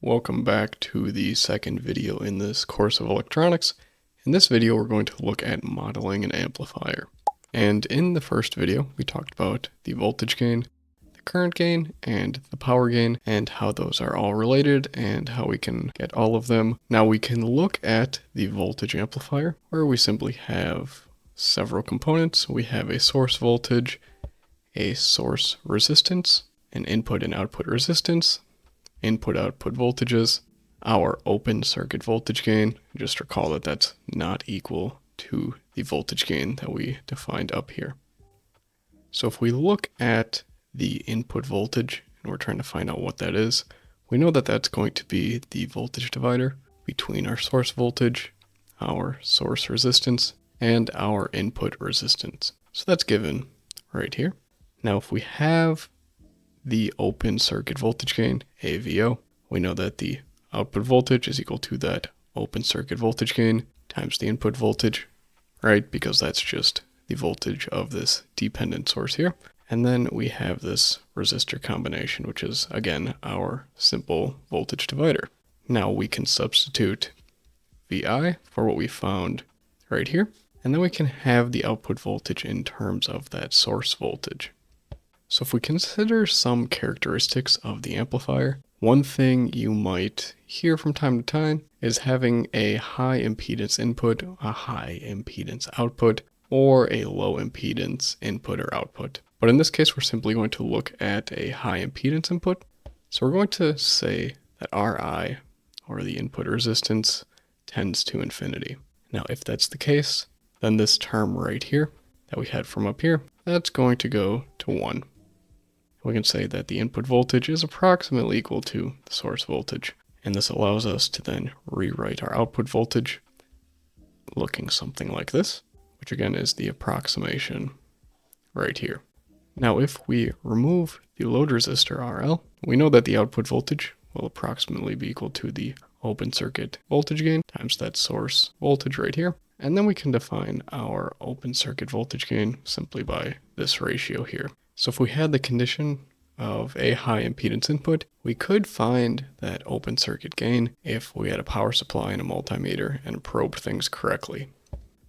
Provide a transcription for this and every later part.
Welcome back to the second video in this course of electronics. In this video, we're going to look at modeling an amplifier. And in the first video, we talked about the voltage gain, the current gain, and the power gain, and how those are all related and how we can get all of them. Now we can look at the voltage amplifier, where we simply have several components. We have a source voltage, a source resistance, an input and output resistance, input-output voltages, our open circuit voltage gain. Just recall that that's not equal to the voltage gain that we defined up here. So if we look at the input voltage, and we're trying to find out what that is, we know that that's going to be the voltage divider between our source voltage, our source resistance, and our input resistance. So that's given right here. Now if we have the open circuit voltage gain, AVO, we know that the output voltage is equal to that open circuit voltage gain times the input voltage, right? Because that's just the voltage of this dependent source here. And then we have this resistor combination, which is, again, our simple voltage divider. Now we can substitute VI for what we found right here, and then we can have the output voltage in terms of that source voltage. So if we consider some characteristics of the amplifier, one thing you might hear from time to time is having a high impedance input, a high impedance output, or a low impedance input or output. But in this case, we're simply going to look at a high impedance input. So we're going to say that Ri, or the input resistance, tends to infinity. Now, if that's the case, then this term right here that we had from up here, that's going to go to 1. We can say that the input voltage is approximately equal to the source voltage. And this allows us to then rewrite our output voltage looking something like this, which again is the approximation right here. Now if we remove the load resistor RL, we know that the output voltage will approximately be equal to the open circuit voltage gain times that source voltage right here. And then we can define our open circuit voltage gain simply by this ratio here. So if we had the condition of a high impedance input, we could find that open circuit gain if we had a power supply and a multimeter and probed things correctly.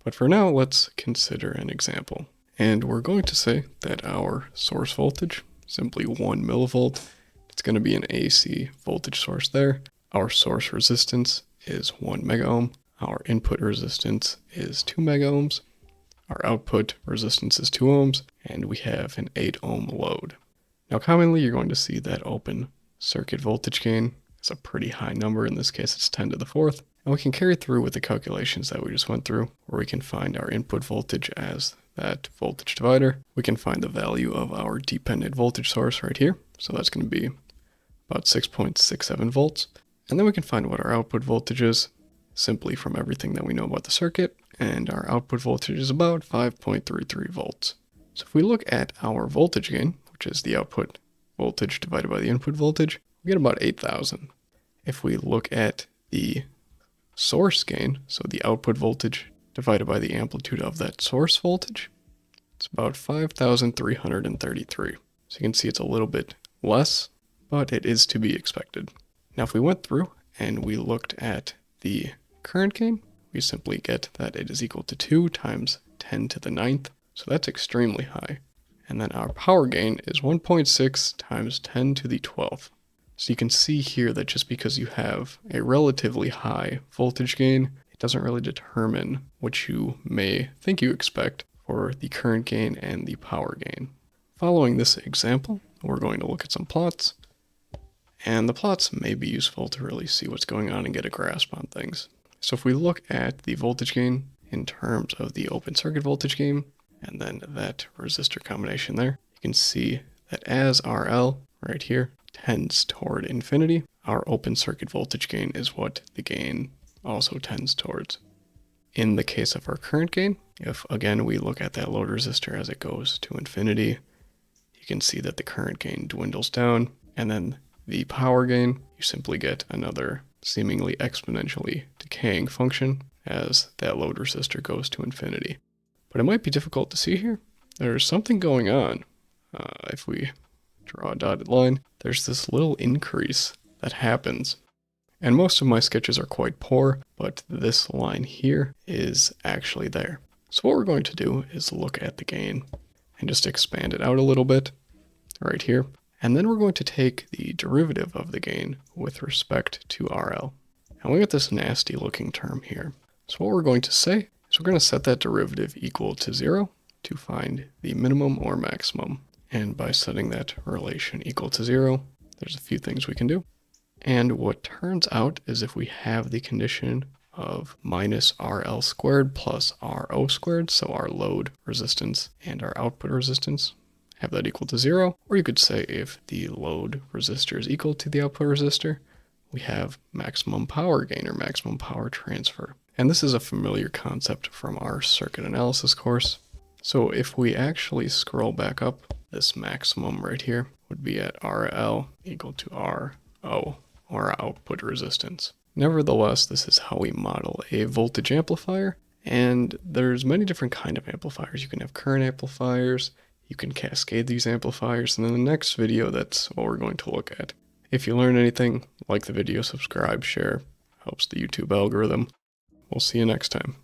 But for now, let's consider an example. And we're going to say that our source voltage, simply 1 millivolt, it's going to be an AC voltage source there. Our source resistance is 1 mega ohm. Our input resistance is 2 mega ohms. Our output resistance is 2 ohms, and we have an 8 ohm load. Now commonly you're going to see that open circuit voltage gain is a pretty high number. In this case it's 10 to the 4th. And we can carry through with the calculations that we just went through, where we can find our input voltage as that voltage divider. We can find the value of our dependent voltage source right here. So that's going to be about 6.67 volts. And then we can find what our output voltage is, simply from everything that we know about the circuit, and our output voltage is about 5.33 volts. So if we look at our voltage gain, which is the output voltage divided by the input voltage, we get about 8,000. If we look at the source gain, so the output voltage divided by the amplitude of that source voltage, it's about 5,333. So you can see it's a little bit less, but it is to be expected. Now if we went through and we looked at the current gain, we simply get that it is equal to 2 times 10 to the 9th. So that's extremely high. And then our power gain is 1.6 times 10 to the 12th. So you can see here that just because you have a relatively high voltage gain, it doesn't really determine what you may think you expect for the current gain and the power gain. Following this example, we're going to look at some plots. And the plots may be useful to really see what's going on and get a grasp on things. So if we look at the voltage gain in terms of the open circuit voltage gain, and then that resistor combination there, you can see that as RL right here tends toward infinity, our open circuit voltage gain is what the gain also tends towards. In the case of our current gain, if again we look at that load resistor as it goes to infinity, you can see that the current gain dwindles down, and then the power gain, you simply get another seemingly exponentially decaying function as that load resistor goes to infinity. But it might be difficult to see here. There's something going on. If we draw a dotted line, there's this little increase that happens And most of my sketches are quite poor, but this line here is actually there. So what we're going to do is look at the gain and just expand it out a little bit right here. And then we're going to take the derivative of the gain with respect to RL. And we get this nasty looking term here. So what we're going to say is we're going to set that derivative equal to 0 to find the minimum or maximum. And by setting that relation equal to 0, there's a few things we can do. And what turns out is if we have the condition of minus RL squared plus RO squared, so our load resistance and our output resistance, have that equal to 0. Or you could say if the load resistor is equal to the output resistor, we have maximum power gain or maximum power transfer. And this is a familiar concept from our circuit analysis course. So if we actually scroll back up, this maximum right here would be at RL equal to RO, or our output resistance. Nevertheless, this is how we model a voltage amplifier, and there's many different kind of amplifiers. You can have current amplifiers, you can cascade these amplifiers, and in the next video, that's what we're going to look at. If you learn anything, like the video, subscribe, share, helps the YouTube algorithm. We'll see you next time.